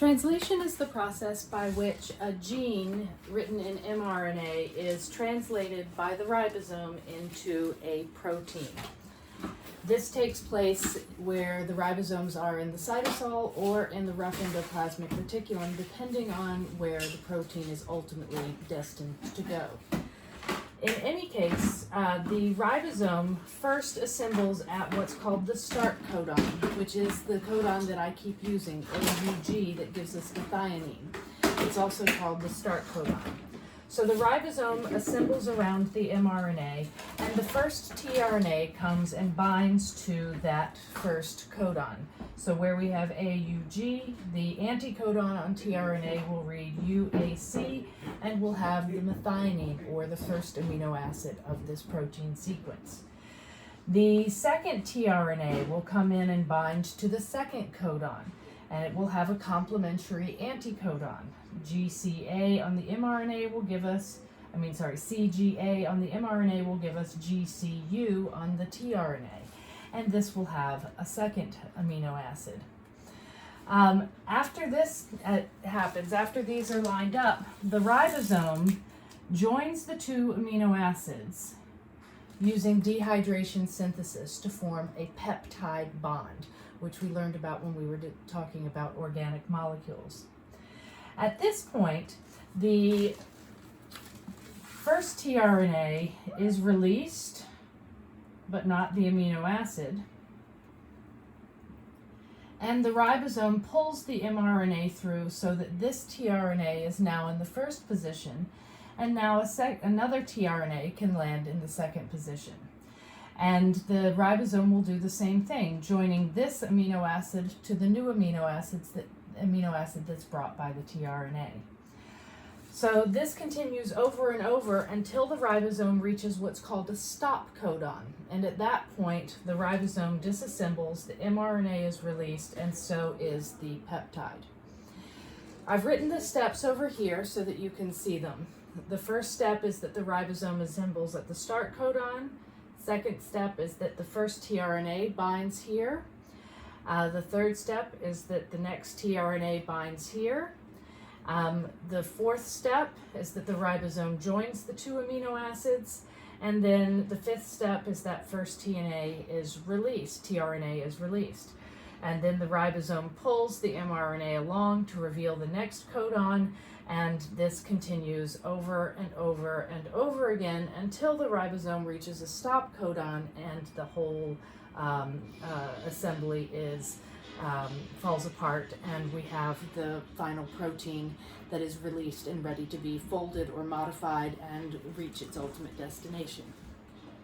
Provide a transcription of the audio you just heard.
Translation is the process by which a gene written in mRNA is translated by the ribosome into a protein. This takes place where the ribosomes are in the cytosol or in the rough endoplasmic reticulum, depending on where the protein is ultimately destined to go. In any case, the ribosome first assembles at what's called the start codon, which is the codon that I keep using, AUG, that gives us methionine. It's also called the start codon. So the ribosome assembles around the mRNA, and the first tRNA comes and binds to that first codon. So where we have AUG, the anticodon on tRNA will read UAC, and we'll have the methionine, or the first amino acid of this protein sequence. The second tRNA will come in and bind to the second codon, and it will have a complementary anticodon. GCA on the mRNA will give us, CGA on the mRNA will give us GCU on the tRNA, and this will have a second amino acid. After this happens, after these are lined up, the ribosome joins the two amino acids using dehydration synthesis to form a peptide bond, which we learned about when we were talking about organic molecules. At this point, the first tRNA is released, but not the amino acid, and the ribosome pulls the mRNA through so that this tRNA is now in the first position, and now another tRNA can land in the second position. And the ribosome will do the same thing, joining this amino acid to the new amino acid that's brought by the tRNA. So this continues over and over until the ribosome reaches what's called a stop codon. And at that point, the ribosome disassembles, the mRNA is released, and so is the peptide. I've written the steps over here so that you can see them. The first step is that the ribosome assembles at the start codon. Second step is that the first tRNA binds here. The third step is that the next tRNA binds here. The fourth step is that the ribosome joins the two amino acids. And then the fifth step is that first tRNA is released. And then the ribosome pulls the mRNA along to reveal the next codon, and this continues over and over and over again until the ribosome reaches a stop codon and the whole assembly falls apart, and we have the final protein that is released and ready to be folded or modified and reach its ultimate destination.